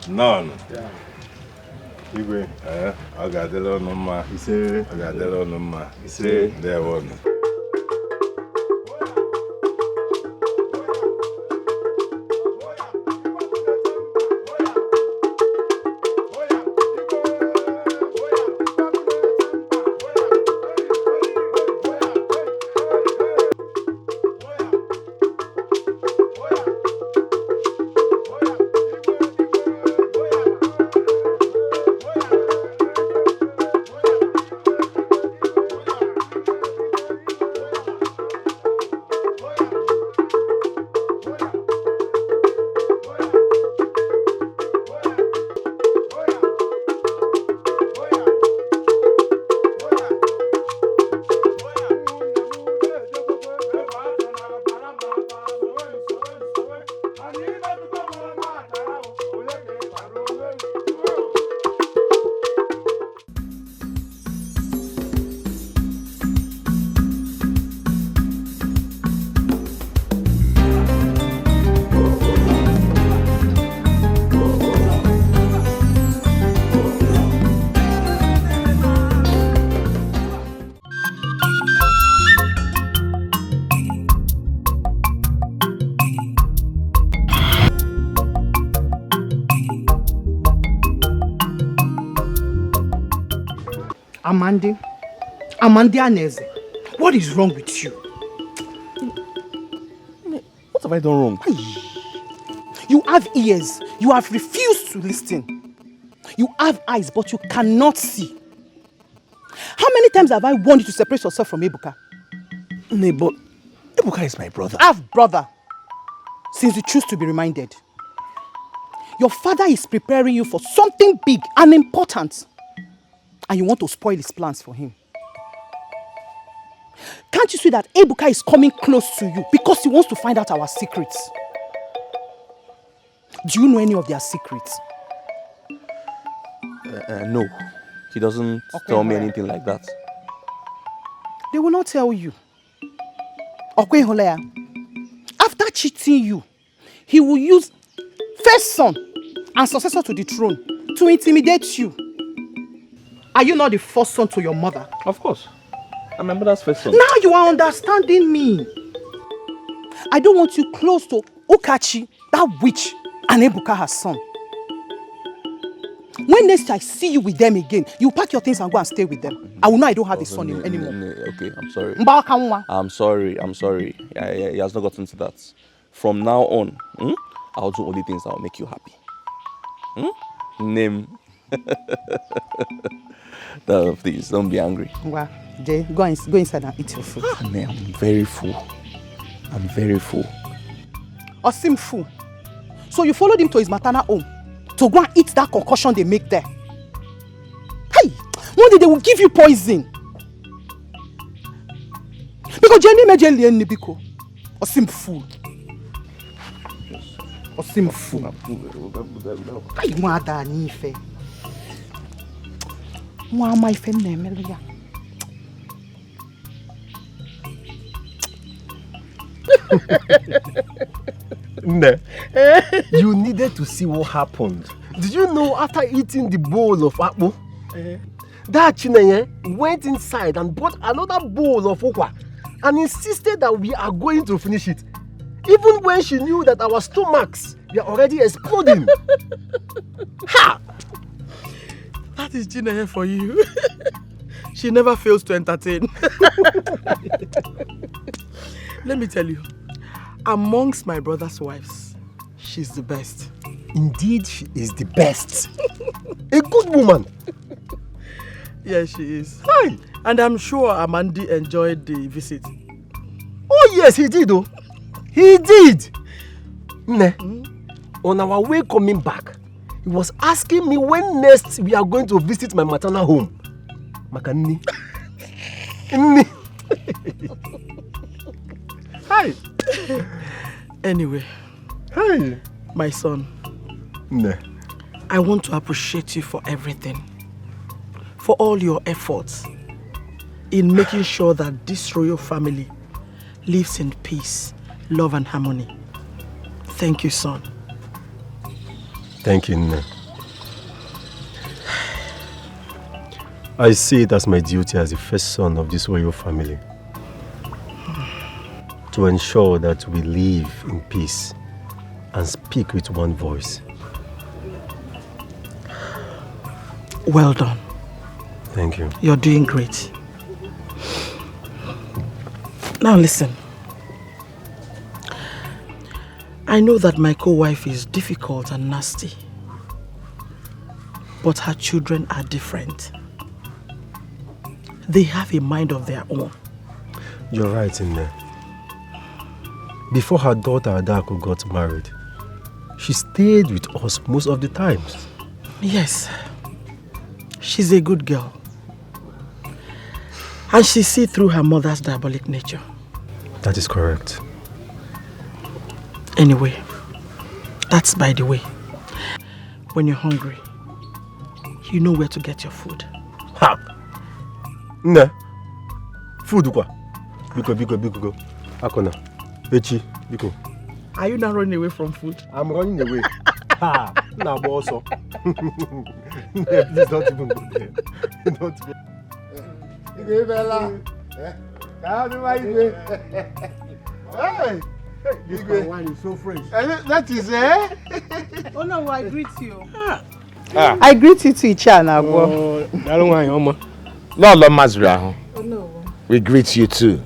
None. Igwe, I got the little number. He said, I got the little number. He said, there one. Amandi Aneze, what is wrong with you? What have I done wrong? You have ears, you have refused to listen. You have eyes, but you cannot see. How many times have I warned you to separate yourself from Ebuka? But Ebuka is my brother. Half brother, since you choose to be reminded. Your father is preparing you for something big and important, and you want to spoil his plans for him. Can't you see that Ebuka is coming close to you because he wants to find out our secrets? Do you know any of their secrets? No, he doesn't tell me anything like that. They will not tell you. After cheating you, he will use first son and successor to the throne to intimidate you. Are you not the first son to your mother? Of course. I'm my mother's first son. Now you are understanding me. I don't want you close to Okachi, that witch, and Ebuka, her son. When next I see you with them again, you pack your things and go and stay with them. I will know I don't have a son anymore. Okay, I'm sorry. I'm sorry. He has not gotten to that. From now on, I'll do only things that will make you happy. Name. No, please, don't be angry. Well, Jay, go inside and eat your food. I'm very full. Osim fool. So you followed him to his maternal home to go and eat that concoction they make there. Hey, one day they will give you poison. Because Jenny Majeli and Nibiko. Osim fool. Osim fool. Hey, Mada Nife. My family, Melia. You needed to see what happened. Did you know after eating the bowl of akpu, that Chinenye went inside and bought another bowl of okwa and insisted that we are going to finish it, even when she knew that our stomachs were already exploding. Ha! That is Chinenye for you. She never fails to entertain. Let me tell you, amongst my brother's wives, she's the best. Indeed, she is the best. A good woman. Yes, she is. Hi. And I'm sure Amandi enjoyed the visit. Oh yes, he did though. He did. On our way coming back, he was asking me when next we are going to visit my maternal home. Makani. Hi. Anyway. Hi. My son. I want to appreciate you for everything. For all your efforts in making sure that this royal family lives in peace, love and harmony. Thank you, son. Thank you, Nne. I see it as my duty as the first son of this royal family to ensure that we live in peace and speak with one voice. Well done. Thank you. You're doing great. Now listen. I know that my co-wife is difficult and nasty, but her children are different. They have a mind of their own. You're right in there. Before her daughter Adako got married, she stayed with us most of the times. Yes. She's a good girl. And she sees through her mother's diabolic nature. That is correct. Anyway, that's by the way. When you're hungry, you know where to get your food. Ha! Nne, food kwa? Biko. Akona. Echi, biko. Are you not running away from food? I'm running away. Ha! Na boso. Please don't even go there. Don't go. Hey! This wine is so fresh. That is Oh no, I greet you. I greet you to each other. Oh no. We greet you too.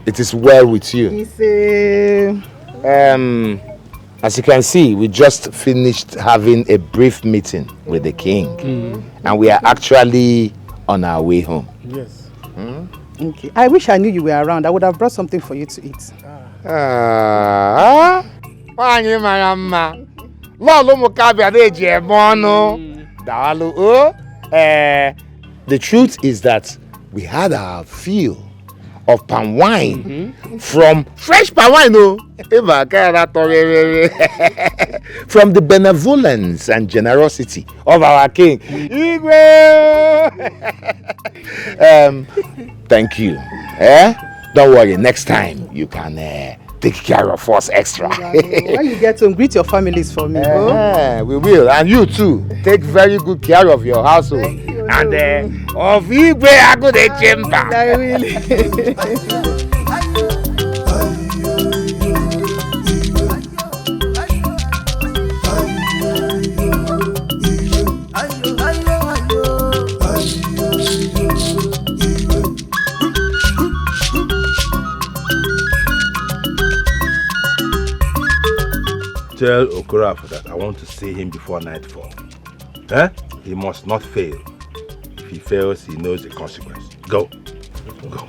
It is well with you. As you can see, we just finished having a brief meeting with the king. And we are actually on our way home. Yes. Okay. I wish I knew you were around. I would have brought something for you to eat. The truth is that we had our fill of palm wine from fresh palm wine, from the benevolence and generosity of our king. Thank you. Don't worry, next time you can take care of us extra. When you get home, greet your families for me. We will, and you too. Take very good care of your household. And of Igwe Agode Chamber. I will. Tell Okorafor that I want to see him before nightfall. He must not fail. If he fails, he knows the consequence. Go. Go.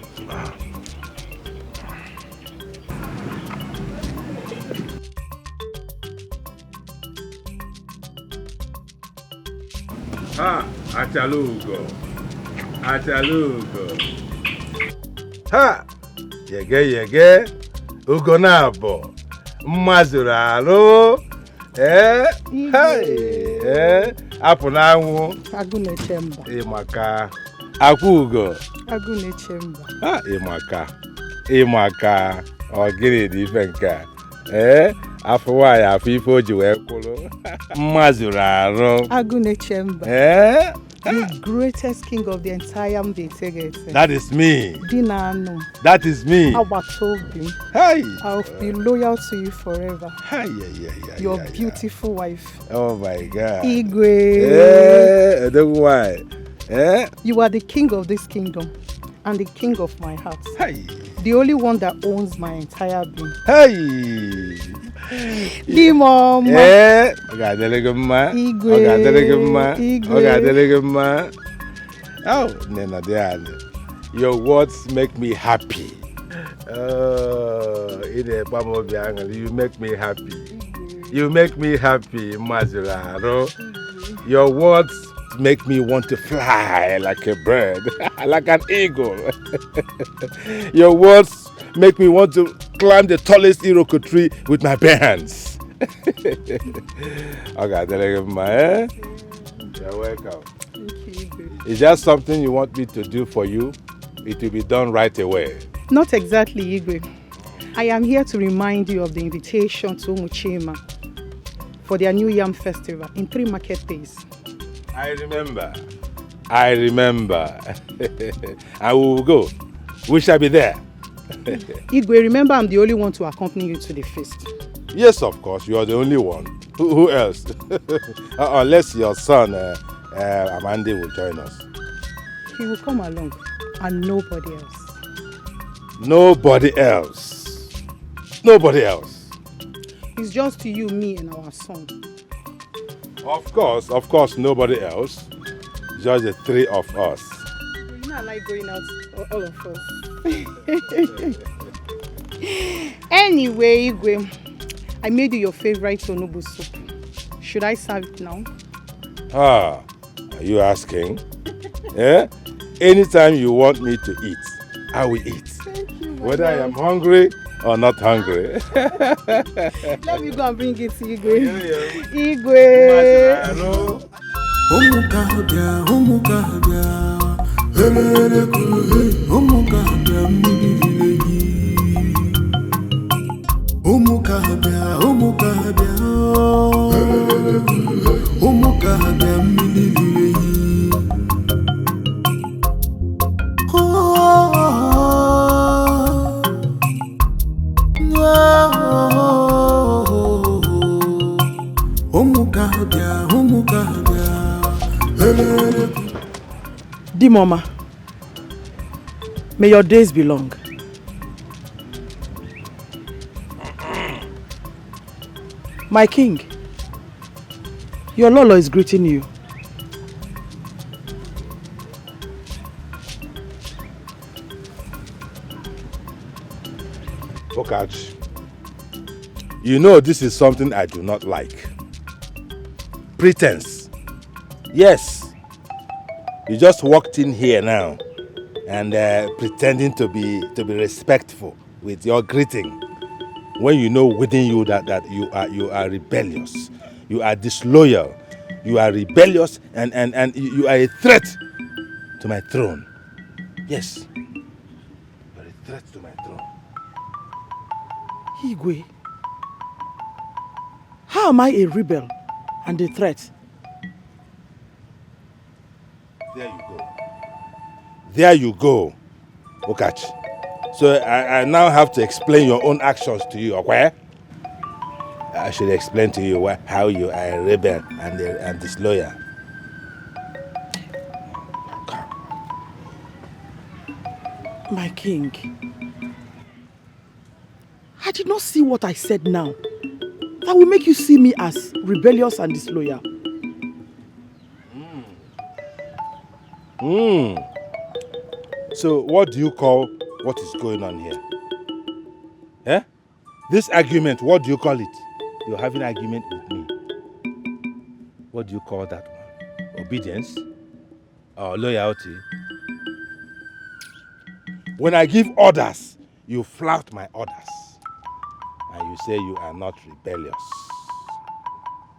Achalugo. Ha! Yege. Ugo nabo. Mazuralo. Apunanwu. Agune Chamber. Imaka. Akugo. Agune Chamber. Imaka. Ogiri di fenka. Afwa ya fifo ji we kwulu. Mazuralo. Agune Chamber. The greatest king of the entire Mbetegete. That is me. Dinano. That is me. Awatobi. Hey. I'll be loyal to you forever. Hey, Your beautiful wife. Oh my God. Igwe. Why? You are the king of this kingdom and the king of my heart. Hey. The only one that owns my entire being. Hey. Di mama. Igwe. Oh, Nena Diane. Your words make me happy. You make me happy. You make me happy, Mazuraro. Your words make me want to fly like a bird, like an eagle. Your words make me want to climb the tallest Iroko tree with my bare hands. Okay, you're welcome. Is that something you want me to do for you? It will be done right away. Not exactly, Igwe. I am here to remind you of the invitation to Umuchima for their New Yam Festival in 3 market days. I remember. And we will go. We shall be there. Igwe, remember I'm the only one to accompany you to the feast. Yes, of course. You are the only one. Who else? Unless your son, Amande, will join us. He will come along and nobody else. Nobody else. Nobody else. It's just you, me, and our son. Of course, nobody else. Just the 3 of us. You know I like going out, all of us. Anyway, Igwe, I made you your favorite onubu soup. Should I serve it now? Are you asking? Anytime you want me to eat, I will eat. Thank you, whether I am hungry or not hungry. Let me go and bring it to Igwe. Igwe. UMUKABIA, UMUKABIA, UMUKABIA, UMUKABIA, UMUKABIA, Di Mama, may your days be long. My king, your Lolo is greeting you. Okachi, you know this is something I do not like. Pretense. Yes. You just walked in here now and pretending to be respectful with your greeting, when you know within you that you are rebellious, you are disloyal, you are rebellious, and you are a threat to my throne. Yes, you are a threat to my throne. Igwe, how am I a rebel and a threat? There you go. There you go, Okachi. So I now have to explain your own actions to you, okay? I should explain to you how you are a rebel and disloyal. My king, I did not see what I said now that will make you see me as rebellious and disloyal. So what do you call what is going on here? Eh? This argument, what do you call it? You're having an argument with me. What do you call that one? Obedience? Or loyalty? When I give orders, you flout my orders. And you say you are not rebellious.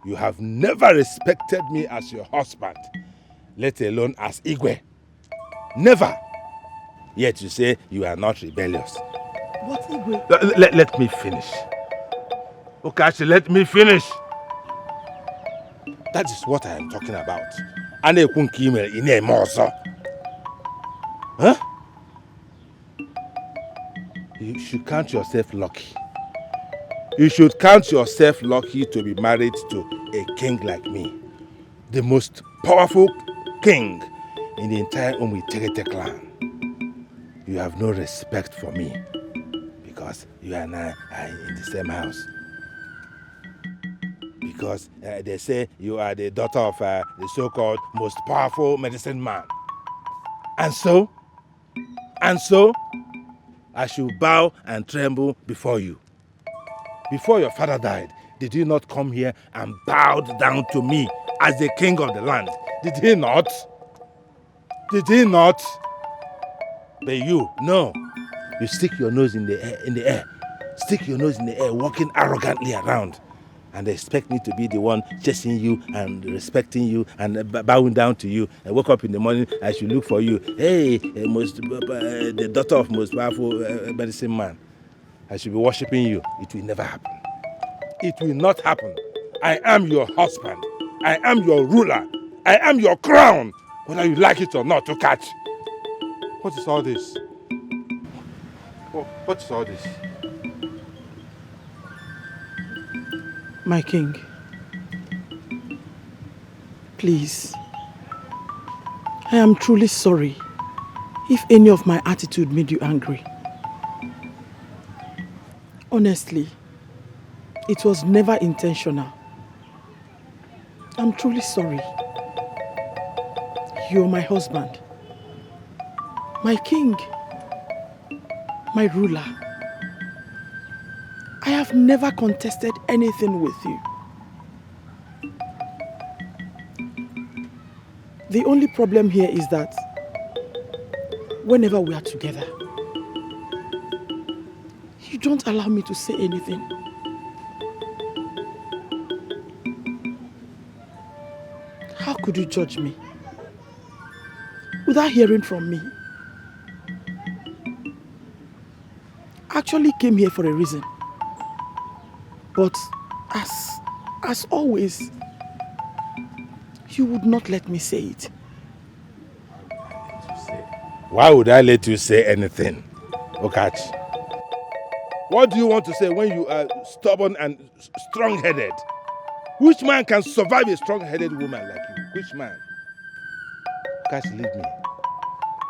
You have never respected me as your husband, let alone as Igwe. Never. Yet you say you are not rebellious. What, Igwe? Let me finish. Okachi, let me finish. That is what I am talking about. Huh? You should count yourself lucky. You should count yourself lucky to be married to a king like me. The most powerful king in the entire UMUKABIA clan. You have no respect for me because you and I are in the same house. Because they say you are the daughter of the so-called most powerful medicine man. And so, I should bow and tremble before you. Before your father died, did he not come here and bowed down to me as the king of the land? Did he not? Did he not? But you, no. You stick your nose in the air. Stick your nose in the air, walking arrogantly around. And expect me to be the one chasing you and respecting you and bowing down to you. I wake up in the morning, I should look for you. Hey, the daughter of most powerful medicine man. I should be worshiping you. It will never happen. It will not happen. I am your husband. I am your ruler. I am your crown. Whether you like it or not, to catch. What is all this? What is all this? My king, please, I am truly sorry if any of my attitude made you angry. Honestly, it was never intentional. I'm truly sorry. You're my husband, my king, my ruler. I have never contested anything with you. The only problem here is that whenever we are together, you don't allow me to say anything. How could you judge me without hearing from me? I actually came here for a reason. But as always, you would not let me say it. Why would I let you say anything, Okachi? What do you want to say when you are stubborn and strong-headed? Which man can survive a strong-headed woman like you? Which man? Okachi, leave me.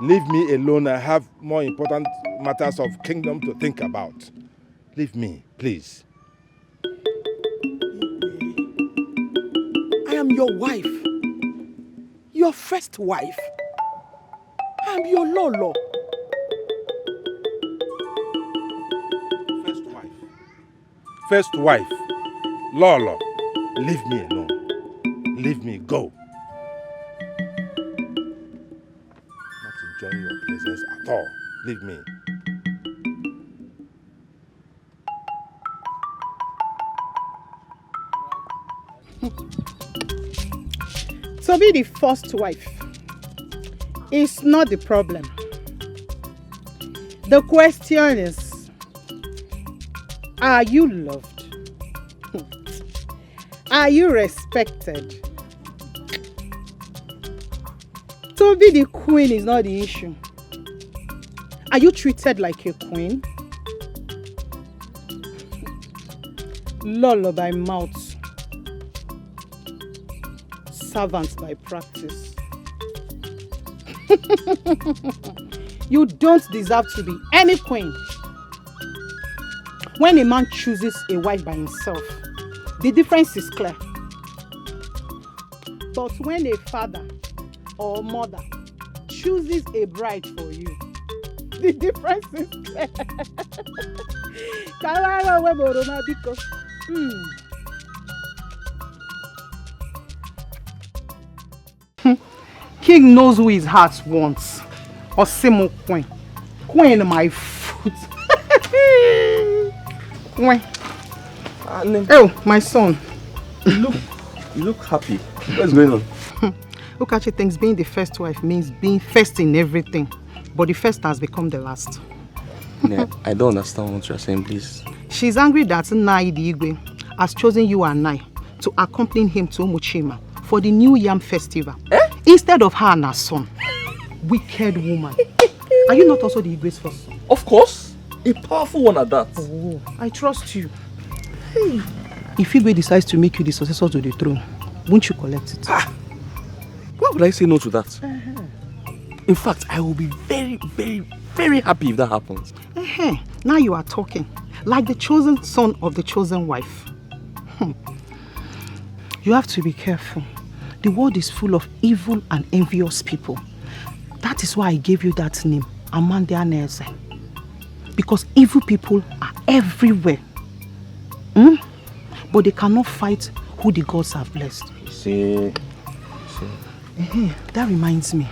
Leave me alone. I have more important matters of kingdom to think about. Leave me, please. I am your wife. Your first wife. I am your Lolo. First wife. first wife, Lolo, leave me alone. Leave me, go. Not enjoying your presence at all. Leave me. To be the first wife is not the problem. The question is, are you loved? Are you respected? To be the queen is not the issue. Are you treated like a queen? Lolo by mouth, servant by practice. You don't deserve to be any queen. When a man chooses a wife by himself, the difference is clear. But when a father or mother chooses a bride for you, the difference is clear. King knows who his heart wants. Osimo Queen. Queen my foot. Queen. Oh, my son. You look happy. What's going on? Ukachi thinks being the first wife means being first in everything. But the first has become the last. Yeah, I don't understand what you're saying, please. She's angry that Nai Igwe has chosen you and I to accompany him to Umuchima for the New Yam Festival. Instead of her and her son. Wicked woman. Are you not also the Igwe's first son? Of course. A powerful one at that. Oh, I trust you. Hey. If Igwe decides to make you the successor to the throne, won't you collect it? Why would I say no to that? In fact, I will be very, very, very happy if that happens. Now you are talking like the chosen son of the chosen wife. You have to be careful. The world is full of evil and envious people. That is why I gave you that name, Amanda Neze. Because evil people are everywhere. But they cannot fight who the gods have blessed. See. That reminds me.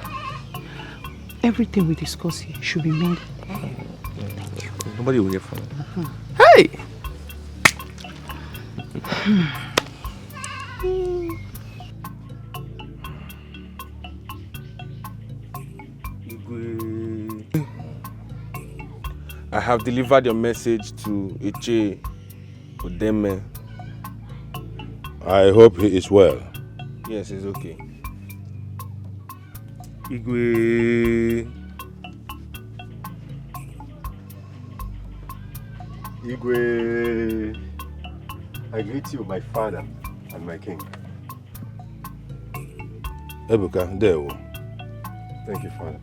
Everything we discuss here should be made. Thank you. Nobody will hear from me. Hey! I have delivered your message to Iche Udeme. I hope he is well. Yes, he's okay. Igwe. Igwe, I greet you, my father and my king. Ebuka, there. Thank you, father.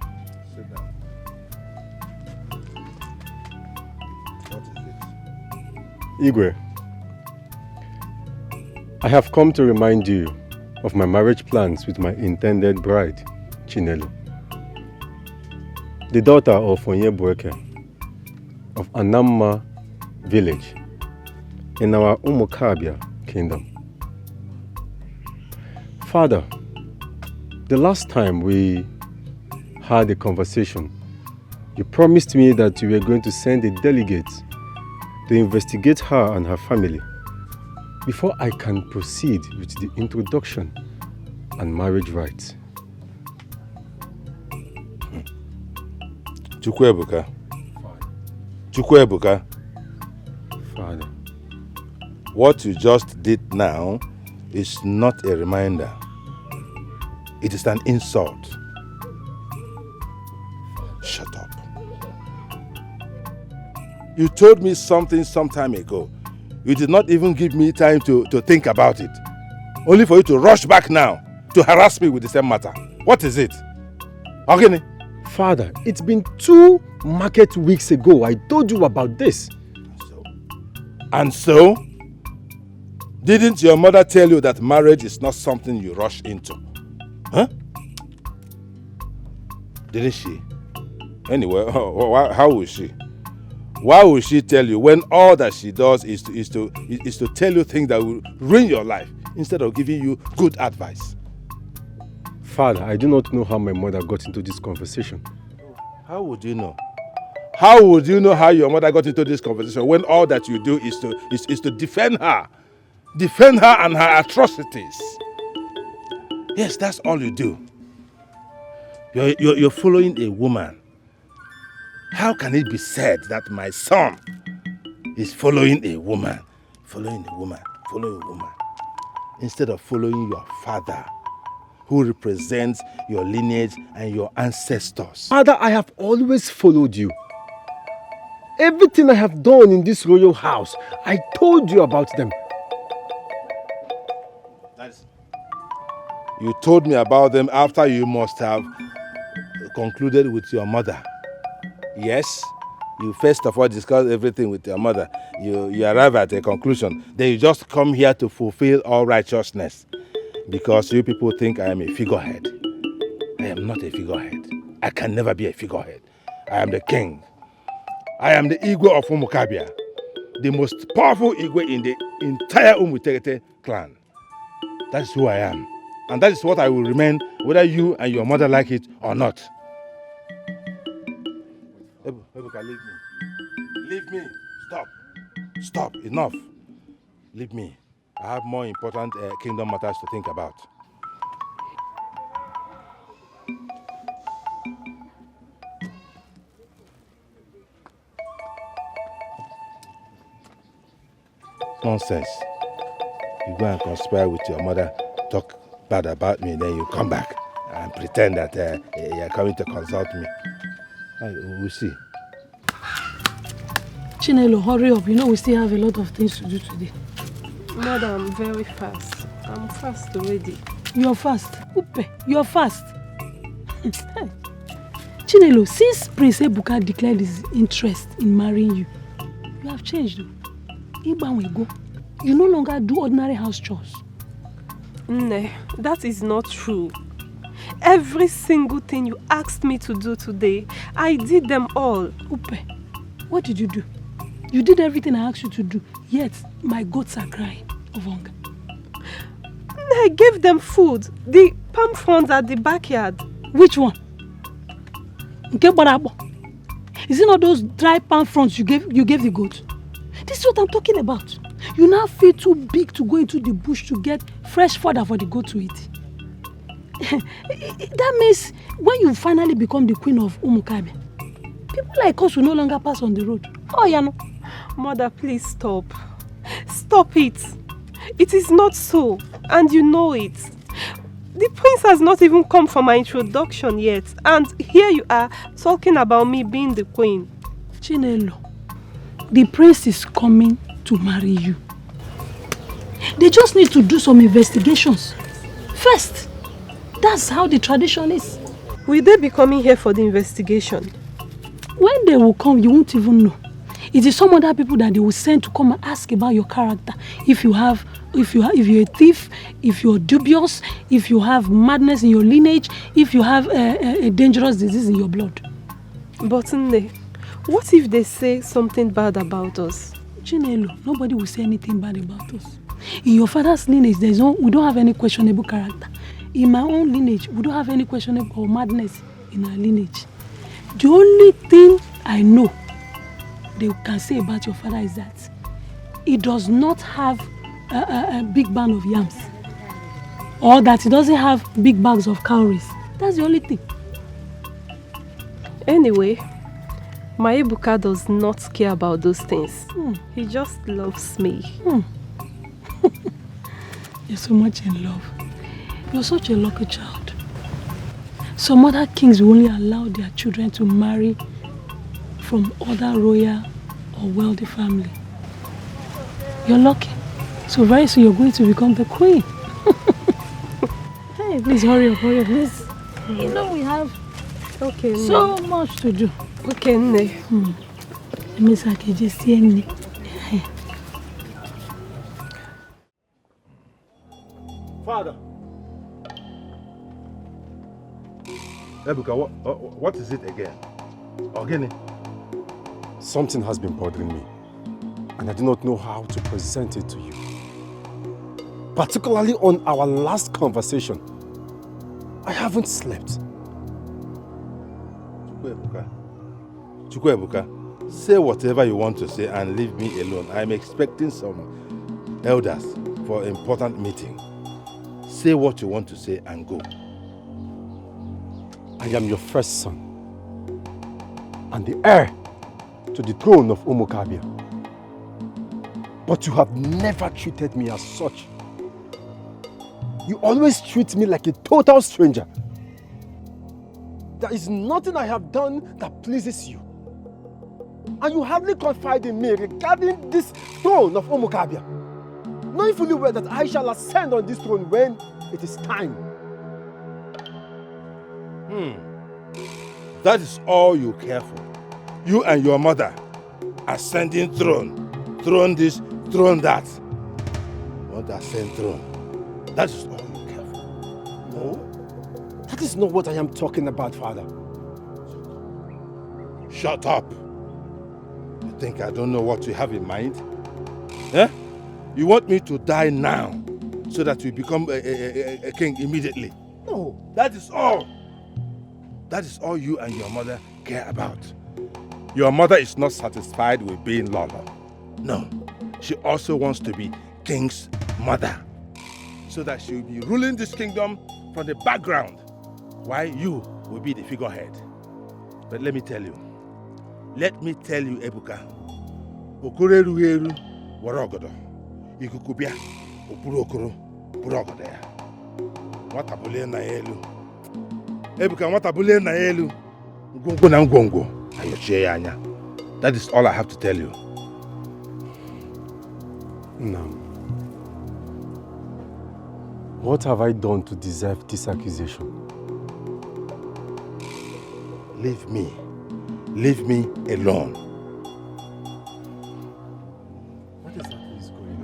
Sit down. What is it? Igwe, I have come to remind you of my marriage plans with my intended bride, Chinelo, the daughter of Onyebueke of Anamma village in our UMUKABIA kingdom. Father, the last time we had a conversation, you promised me that you were going to send a delegate to investigate her and her family before I can proceed with the introduction and marriage rites. Chukwebuka. Chukwebuka. Father. What you just did now is not a reminder. It is an insult. Shut up. You told me something some time ago. You did not even give me time to think about it. Only for you to rush back now to harass me with the same matter. What is it? Ogini? Father, it's been 2 market weeks ago I told you about this. And so? Didn't your mother tell you that marriage is not something you rush into? Huh? Didn't she? Anyway, how was she? Why would she tell you when all that she does is to tell you things that will ruin your life instead of giving you good advice? Father, I do not know how my mother got into this conversation. How would you know? How would you know how your mother got into this conversation when all that you do is to defend her? Defend her and her atrocities. Yes, that's all you do. You're following a woman. How can it be said that my son is following a woman? Following a woman, following a woman. Instead of following your father, who represents your lineage and your ancestors. Father, I have always followed you. Everything I have done in this royal house, I told you about them. You told me about them after you must have concluded with your mother. Yes, you first of all discuss everything with your mother. You arrive at a conclusion. Then you just come here to fulfill all righteousness. Because you people think I am a figurehead. I am not a figurehead. I can never be a figurehead. I am the king. I am the Igwe of UMUKABIA, the most powerful Igwe in the entire UMUKABIA clan. That is who I am. And that is what I will remain, whether you and your mother like it or not. Ebuka, leave me. Leave me. Stop. Stop. Enough. Leave me. I have more important kingdom matters to think about. Nonsense. You go and conspire with your mother, talk bad about me, then you come back and pretend that you're coming to consult me. We'll see. Chinelo, hurry up. You know we still have a lot of things to do today. Mother, I'm very fast. I'm fast already. You're fast? Upe, you're fast. Chinelo, since Prince Ebuka declared his interest in marrying you, you have changed. You no longer do ordinary house chores. Nne, that is not true. Every single thing you asked me to do today, I did them all. Upe, what did you do? You did everything I asked you to do, yet my goats are crying of hunger. I gave them food. The palm fronds at the backyard. Which one? Is it not those dry palm fronds you gave the goat? This is what I'm talking about. You now feel too big to go into the bush to get fresh fodder for the goat to eat. That means when you finally become the queen of UMUKABIA, people like us will no longer pass on the road. Oh, yeah, no. Mother, please stop. Stop it. It is not so, and you know it. The prince has not even come for my introduction yet, and here you are talking about me being the queen. Chinelo, the prince is coming to marry you. They just need to do some investigations first. That's how the tradition is. Will they be coming here for the investigation? When they will come, you won't even know. It is some other people that they will send to come and ask about your character. If you're a thief, if you're dubious, if you have madness in your lineage, if you have a dangerous disease in your blood. But Nne, what if they say something bad about us? Chinelo, nobody will say anything bad about us. In your father's lineage, we don't have any questionable character. In my own lineage, we don't have any questionable madness in our lineage. The only thing I know they can say about your father is that he does not have a big bag of yams, or that he doesn't have big bags of cowries. That's the only thing. Anyway, my Ebuka does not care about those things. He just loves me. You're so much in love. You're such a lucky child. Some other kings will only allow their children to marry from other royal or wealthy family. You're lucky. So very soon you're going to become the queen. Hey, please hurry up, please. You know we have so much to do. Okay, Nne. Miss Aki, just see Nne. Father. Ebuka, what is it again? Ogini? Something has been bothering me, and I do not know how to present it to you. Particularly on our last conversation, I haven't slept. Chukwuebuka, say whatever you want to say and leave me alone. I'm expecting some elders for an important meeting. Say what you want to say and go. I am your first son and the heir to the throne of UMUKABIA. But you have never treated me as such. You always treat me like a total stranger. There is nothing I have done that pleases you. And you hardly confide in me regarding this throne of UMUKABIA, knowing fully well that I shall ascend on this throne when it is time. That is all you care for. You and your mother ascending throne. Throne this, throne that. Want to ascend throne. That is all you care for. No, that is not what I am talking about, Father. Shut up. You think I don't know what you have in mind? Eh? You want me to die now so that you become a king immediately? No, that is all. That is all you and your mother care about. Your mother is not satisfied with being Lolo. No, she also wants to be king's mother, so that she will be ruling this kingdom from the background, while you will be the figurehead. But let me tell you, Ebuka, Okure Ruheru Waragodo, Ikukubia, Opuro Okoro, Purogoda. Watabule na elu. Ebuka, watabule na elu. Ngongo na ngongo. Ayoche anya. That is all I have to tell you. No. What have I done to deserve this accusation? Leave me. Leave me alone. What exactly is going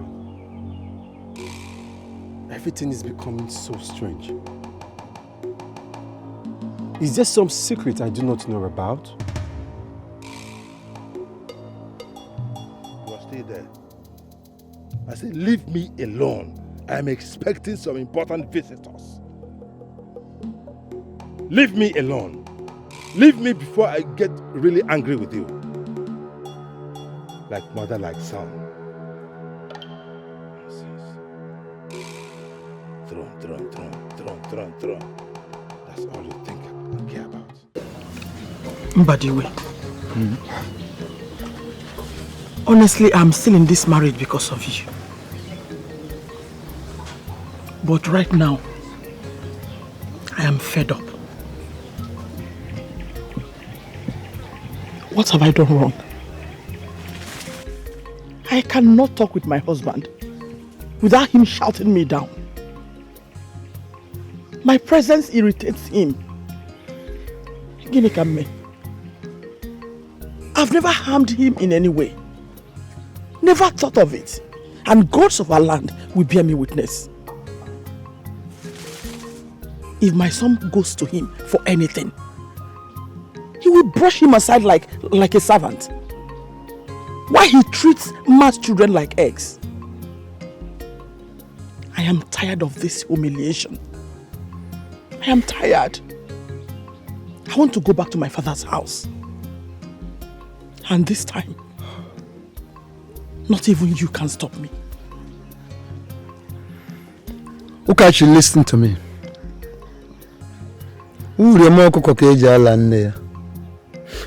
on? Everything is becoming so strange. Is there some secret I do not know about? You are still there. I said, leave me alone. I am expecting some important visitors. Leave me alone. Leave me before I get really angry with you. Like mother, like son. Throne. That's all you think and care about. Mbadiwe. Honestly, I'm still in this marriage because of you. But right now, I am fed up. What have I done wrong? I cannot talk with my husband without him shouting me down. My presence irritates him. I've never harmed him in any way. Never thought of it. And gods of our land will bear me witness. If my son goes to him for anything, he will brush him aside like a servant. Why he treats mad children like eggs? I am tired of this humiliation. I am tired. I want to go back to my father's house. And this time, not even you can stop me. Ukachi, listen to me.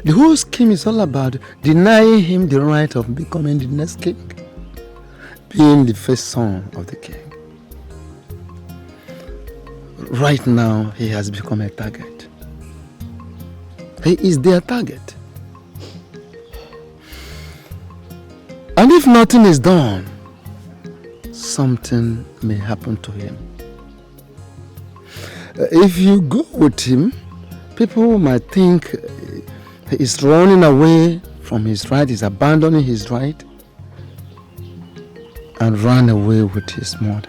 The whole scheme is all about denying him the right of becoming the next king, being the first son of the king. Right now, he has become a target. He is their target. And if nothing is done, something may happen to him. If you go with him, people might think he is running away from his right, he's abandoning his right, and run away with his mother.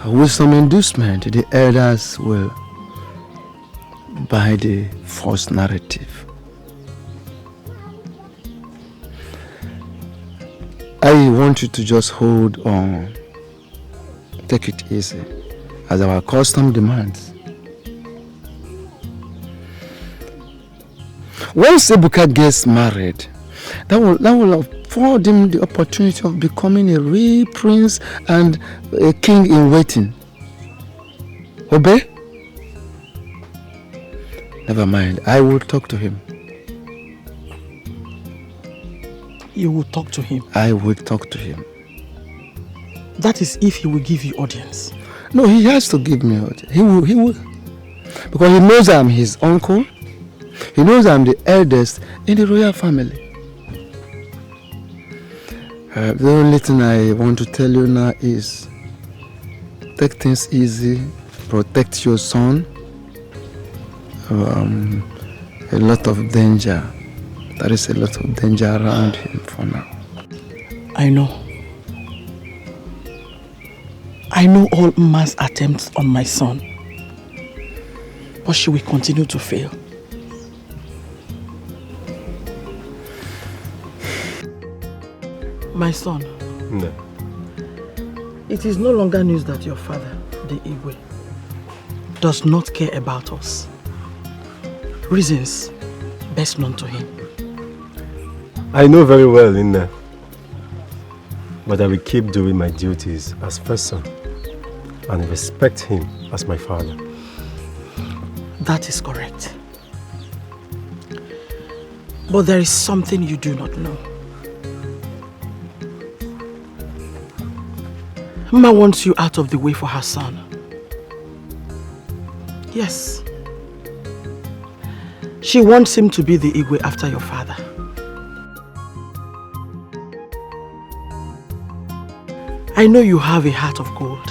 With some inducement, the elders will buy the false narrative. I want you to just hold on. Take it easy, as our custom demands. Once Ebuka gets married, that will afford him the opportunity of becoming a real prince and a king in waiting. Obey? Never mind, I will talk to him. You will talk to him? I will talk to him. That is if he will give you audience. No, he has to give me audience. He will. Because he knows I'm his uncle. He knows I'm the eldest in the royal family. The only thing I want to tell you now is take things easy, protect your son. A lot of danger. There is a lot of danger around him for now. I know. I know all Mma's attempts on my son. But she will continue to fail. My son. No. It is no longer news that your father, the Igwe, does not care about us. Reasons best known to him. I know very well, Inna. But I will keep doing my duties as first son and respect him as my father. That is correct. But there is something you do not know. Mma wants you out of the way for her son. Yes. She wants him to be the Igwe after your father. I know you have a heart of gold.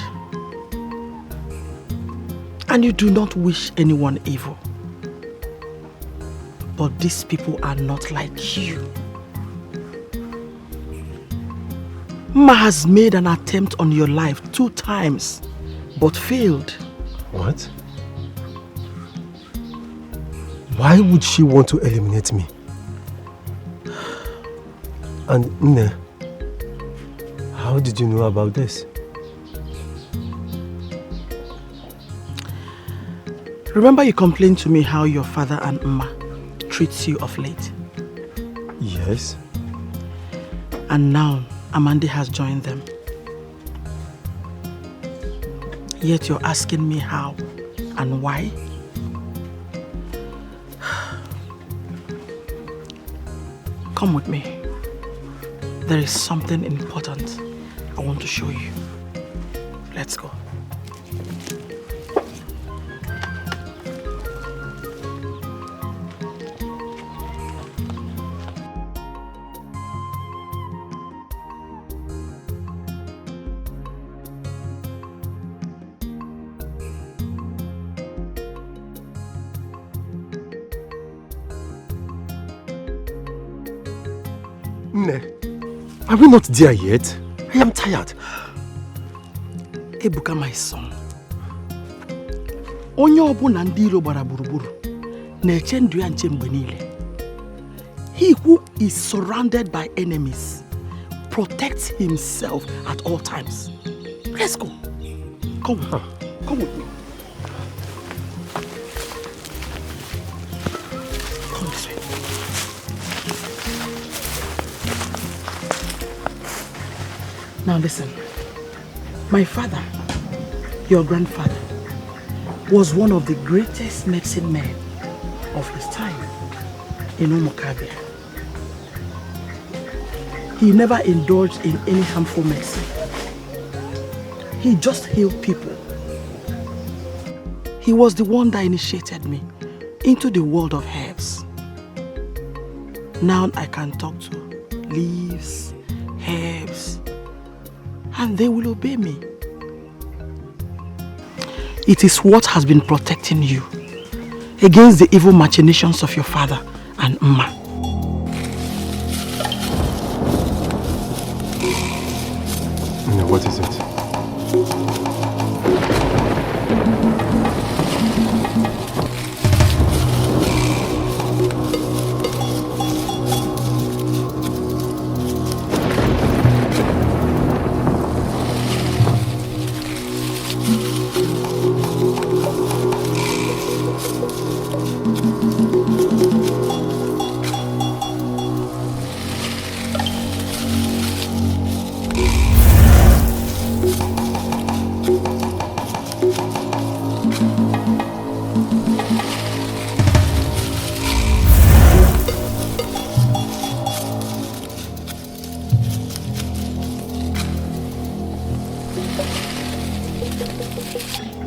And you do not wish anyone evil. But these people are not like you. Mma has made an attempt on your life 2 times, but failed. What? Why would she want to eliminate me? And Nne, how did you know about this? Remember you complained to me how your father and Mma treats you of late? Yes. And now Amandi has joined them. Yet you're asking me how and why? Come with me. There is something important I want to show you. Let's go. Are we not there yet? I am tired. Ebuka, my son. Onye ọbụla ndị iro gbara gburugburu na-eche ndụ ya nche mgbe niile. He who is surrounded by enemies protects himself at all times. Let's go. Come on. Come with me. Come this way. Now listen, my father, your grandfather, was one of the greatest medicine men of his time in UMUKABIA. He never indulged in any harmful medicine. He just healed people. He was the one that initiated me into the world of herbs. Now I can talk to leaves, herbs, and they will obey me. It is what has been protecting you against the evil machinations of your father and Mma. No, what is it?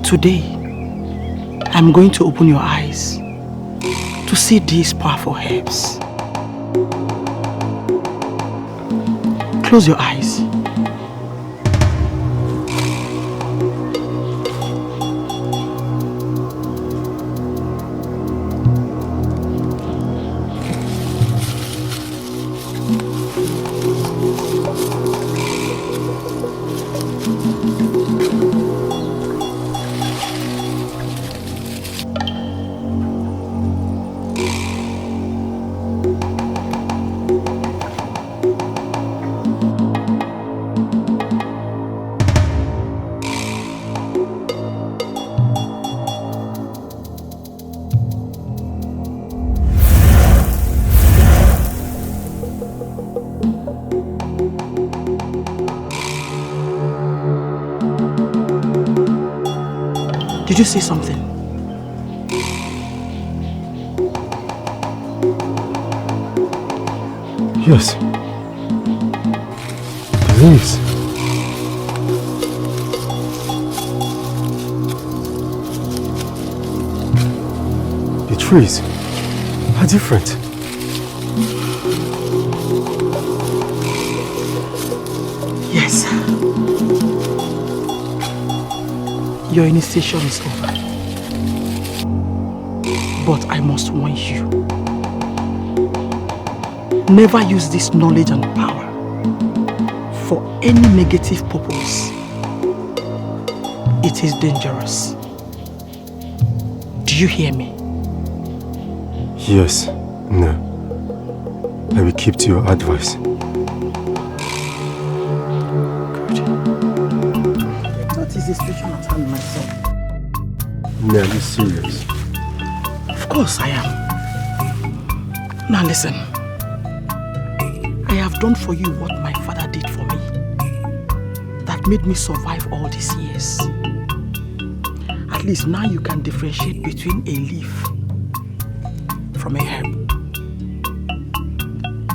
Today, I'm going to open your eyes to see these powerful herbs. Close your eyes. Did you say something? Yes. Please. The trees are different. Yes. Your initiation is over. But I must warn you. Never use this knowledge and power for any negative purpose. It is dangerous. Do you hear me? Yes. No. I will keep to your advice. What is the situation at hand, my son? No, are you serious? Of course I am. Now listen. I have done for you what my father did for me. That made me survive all these years. At least now you can differentiate between a leaf from a herb.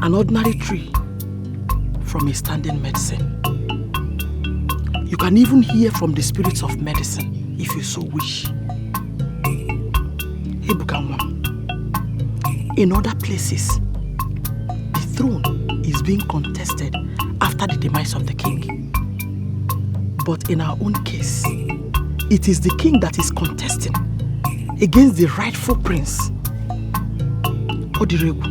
An ordinary tree from a standing medicine. You can even hear from the spirits of medicine if you so wish. In other places, the throne is being contested after the demise of the king. But in our own case, it is the king that is contesting against the rightful prince. Odiregu,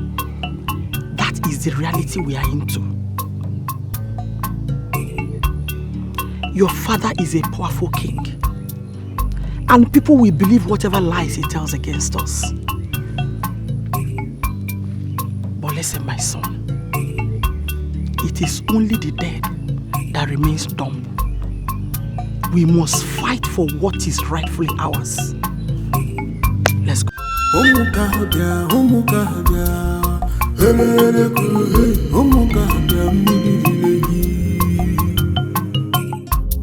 that is the reality we are into. Your father is a powerful king, and people will believe whatever lies he tells against us. But listen, my son, it is only the dead that remains dumb. We must fight for what is rightfully ours. Let's go. UMUKABIA, UMUKABIA, UMUKABIA, UMUKABIA,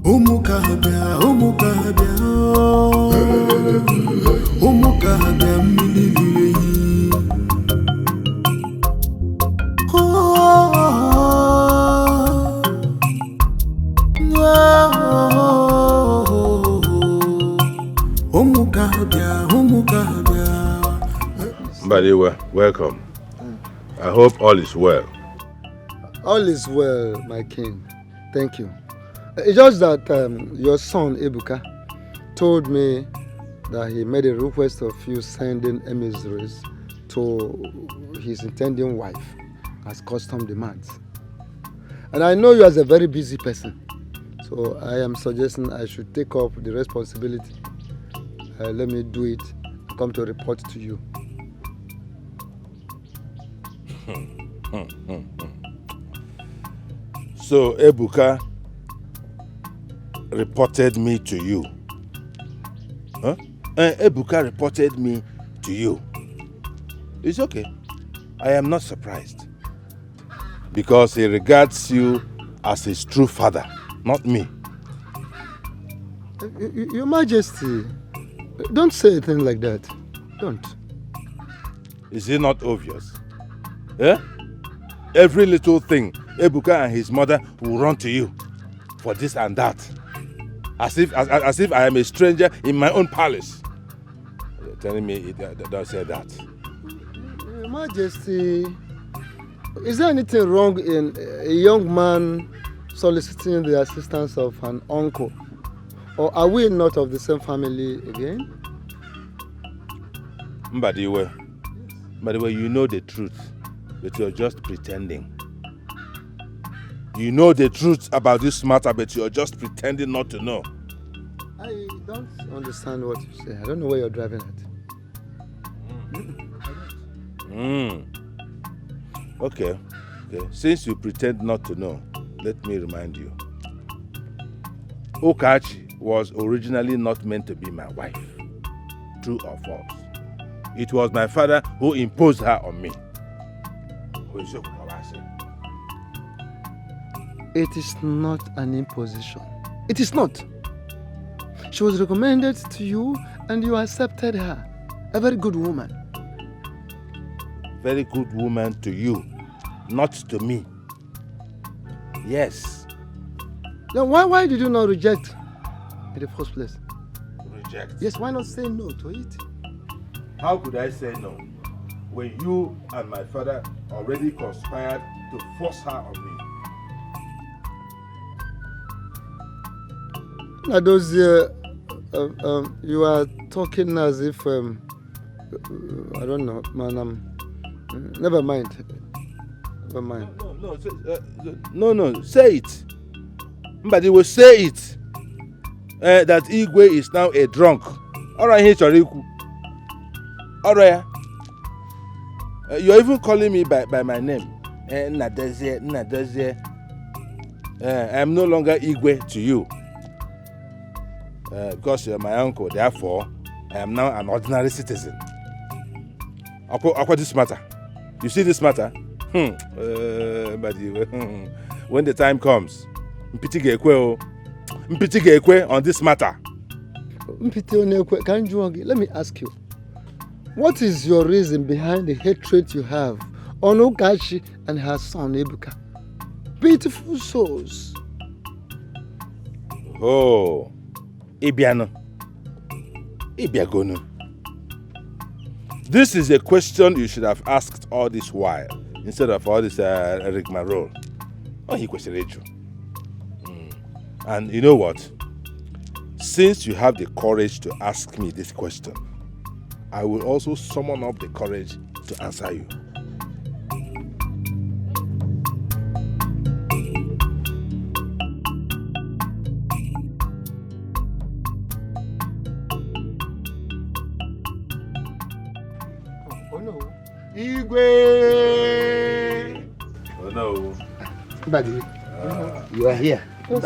UMUKABIA, UMUKABIA, Mbadiwa, welcome. I hope all is well. All is well, my king. Thank you. It's just that your son, Ebuka, told me that he made a request of you sending emissaries to his intending wife, as custom demands. And I know you as a very busy person, so I am suggesting I should take up the responsibility. Let me do it and come to report to you. So Ebuka reported me to you. Huh? Ebuka reported me to you. It's okay. I am not surprised. Because he regards you as his true father, not me. Your Majesty, don't say a thing like that. Don't. Is it not obvious? Eh? Every little thing, Ebuka and his mother will run to you for this and that. As if I am a stranger in my own palace. You're telling me don't say that. Your Majesty, is there anything wrong in a young man soliciting the assistance of an uncle? Or are we not of the same family again? Mbadiwe, you know the truth, but you're just pretending. You know the truth about this matter, but you're just pretending not to know. I don't understand what you say. I don't know where you're driving at. Okay. Since you pretend not to know, let me remind you. Okachi was originally not meant to be my wife. True or false? It was my father who imposed her on me. It is not an imposition. It is not. She was recommended to you and you accepted her. A very good woman. Very good woman to you, not to me. Yes. Then why did you not reject in the first place? Reject? Yes, why not say no to it? How could I say no when you and my father already conspired to force her on me? Now those you are talking as if I don't know, man. Never mind. No. Say it. But he will say it. That Igwe is now a drunk. Alright, Hichoriku. Alright. You're even calling me by my name. Nadezie. I'm no longer Igwe to you. Because you're my uncle, therefore, I am now an ordinary citizen. What this matter? You see this matter? But when the time comes, Mpiti Gekwe on this matter. Let me ask you, what is your reason behind the hatred you have on Okachi and her son Ebuka? Beautiful souls. Oh, Ibiano. Ibiagono. This is a question you should have asked all this while, instead of all this rigmarole. Oh, he questioned you. And you know what? Since you have the courage to ask me this question, I will also summon up the courage to answer you. Igwe! Oh no. Buddy, you are here. No.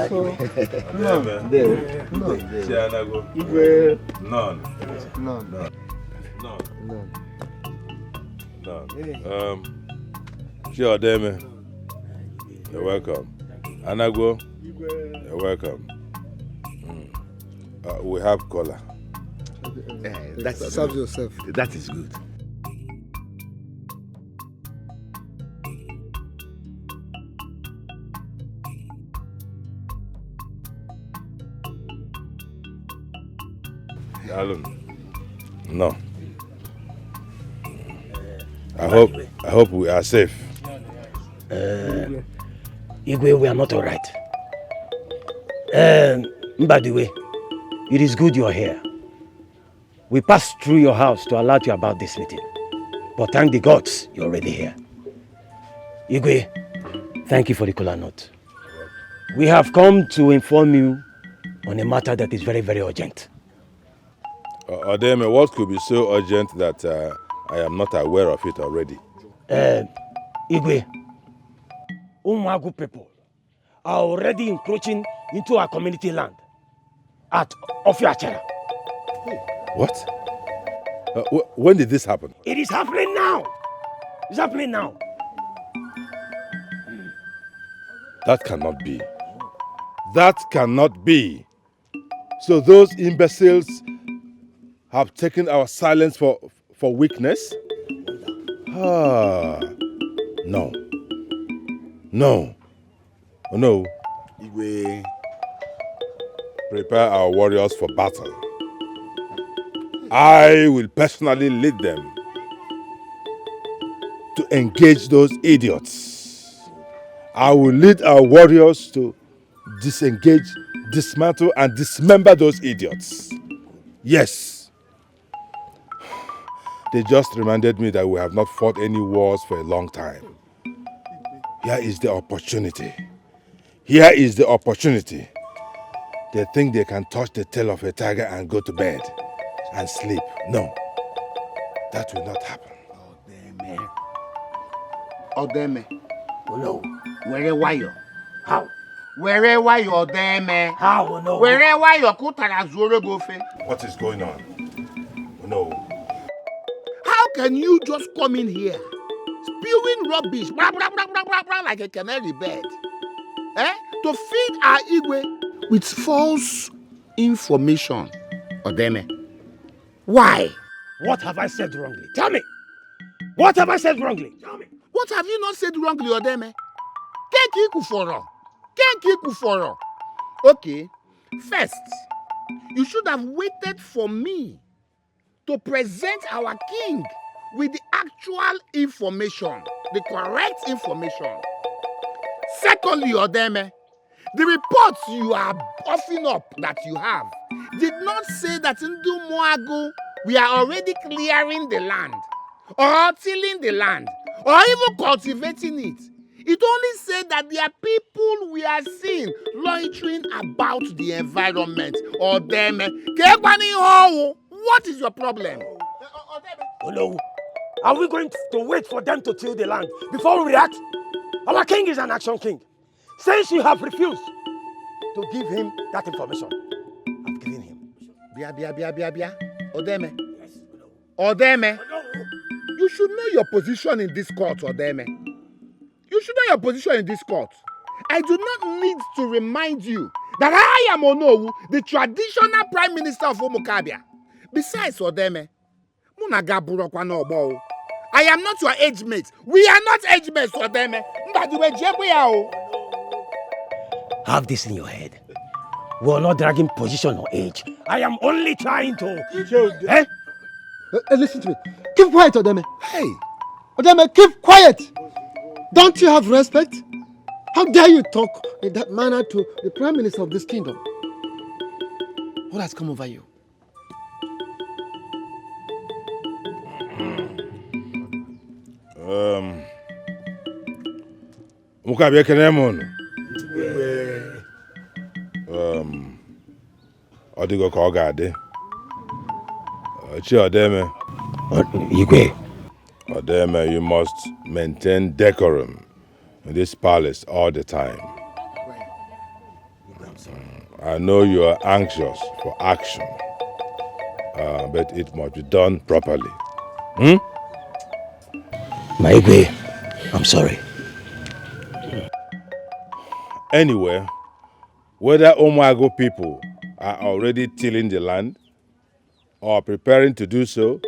Sure, Deme. You're welcome. Anago, you're welcome. We have cola. Serve yourself. That is good. Alan, no. I hope we are safe. Igwe, we are not all right. By the way, it is good you are here. We passed through your house to alert you about this meeting. But thank the gods, you're already here. Igwe, thank you for the cola note. We have come to inform you on a matter that is very, very urgent. Odeme, what could be so urgent that I am not aware of it already? Igwe, Umuagu people are already encroaching into our community land at Ofiachara. What? When did this happen? It is happening now. It's happening now. That cannot be. That cannot be. So those imbeciles have taken our silence for weakness? No. No. Oh no. Igwe, prepare our warriors for battle. I will personally lead them to engage those idiots. I will lead our warriors to disengage, dismantle, and dismember those idiots. Yes. They just reminded me that we have not fought any wars for a long time. Here is the opportunity. Here is the opportunity. They think they can touch the tail of a tiger and go to bed and sleep. No, that will not happen. Odeme. Oh no. Wherever you? How? Wherever you Odeme. How? No. Wherever you kutara zoro gofe. What is going on? Oh no. How can you just come in here, spewing rubbish, blah, blah, blah, blah, blah, blah, like a canary bird, to feed our Igwe with false information, Odeme? Why? What have I said wrongly? Tell me. What have I said wrongly? Tell me. What have you not said wrongly, Odeme? Kenki kuforo. Kenki kuforo. Okay, first, you should have waited for me to present our king with the actual information, the correct information. Secondly, Odeme, the reports you are puffing up that you have did not say that in Umuago we are already clearing the land, or tilling the land, or even cultivating it. It only said that there are people we are seeing loitering about the environment. Odeme, what is your problem? Oh no. Are we going to wait for them to till the land before we react? Our king is an action king. Since you have refused to give him that information, I've given him. Bia. Odeme. Yes, no. Odeme. No. You should know your position in this court, Odeme. You should know your position in this court. I do not need to remind you that I am Onowu, the traditional prime minister of UMUKABIA. Besides, Odeme, I am not your age mate. We are not age mates, Odeme. Have this in your head. We are not dragging position or age. I am only trying to... Listen to me. Keep quiet, Odeme. Hey. Odeme, keep quiet. Don't you have respect? How dare you talk in that manner to the prime minister of this kingdom? What has come over you? UMUKABIA kenemon. Odigo ka ọ ga-adị. Chi Odeme. Igwe. Odeme, you must maintain decorum in this palace all the time. I know you are anxious for action, but it must be done properly. My Igwe, I'm sorry. Anyway, whether Umuago people are already tilling the land, or preparing to do so,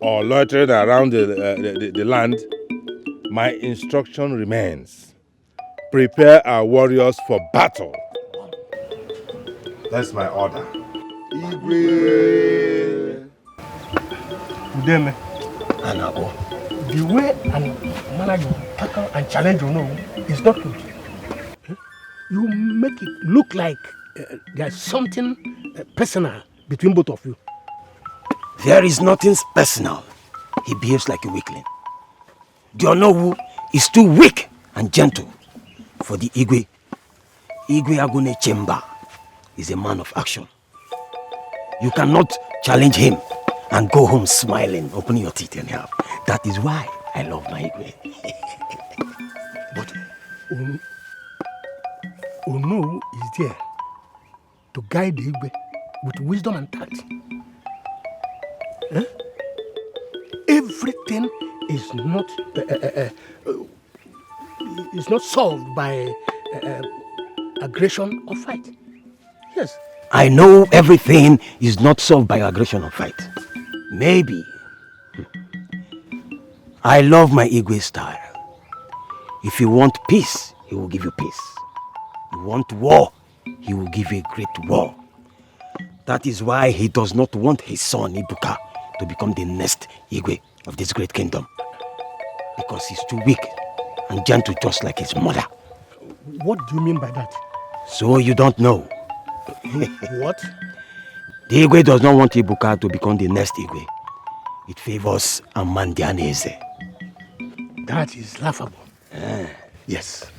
or loitering around the land, my instruction remains. Prepare our warriors for battle. That's my order. Igwe. Udeme. Anabo. The way and manner you tackle and challenge is not good. You make it look like there's something personal between both of you. There is nothing personal. He behaves like a weakling. The Onowu is too weak and gentle for the Igwe. Igwe Agune Chemba is a man of action. You cannot challenge him and go home smiling, opening your teeth anyhow. That is why I love my Igwe. But Onowu is there to guide the Igwe with wisdom and tact. Everything is not solved by aggression or fight. Yes. I know everything is not solved by aggression or fight. Maybe. I love my Igwe style. If you want peace, he will give you peace. You want war, he will give you a great war. That is why he does not want his son, Ibuka, to become the next Igwe of this great kingdom. Because he's too weak and gentle just like his mother. What do you mean by that? So you don't know? What? The Igwe does not want Ibuka to become the next Igwe. It favors Amandianese. That is laughable. Yes.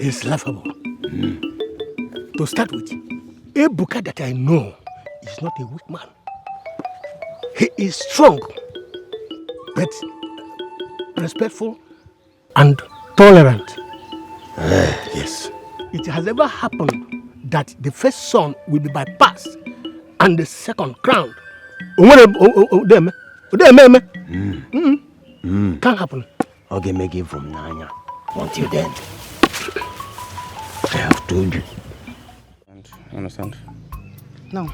It's laughable. To start with, Ibuka that I know is not a weak man. He is strong, but respectful and tolerant. Yes. It has ever happened that the first son will be bypassed and the second crowned. Can't happen. Okay, make it from Nanya. Until then, I have told you. I understand. Now,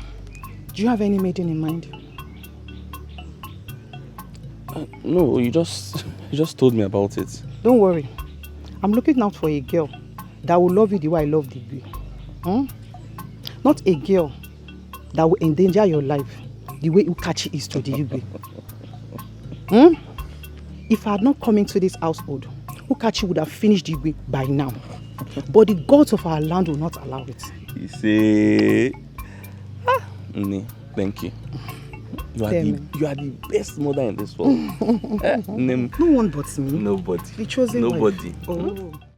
do you have any maiden in mind? No, you just told me about it. Don't worry. I'm looking out for a girl that will love you the way I love the girl. Not a girl that will endanger your life the way Ukachi is to the Igwe. If I had not come into this household, Ukachi would have finished the Igwe by now. But the gods of our land will not allow it. You say... Thank you. You are the best mother in this world. No one but me. Nobody. The chosen Nobody. wife. Oh.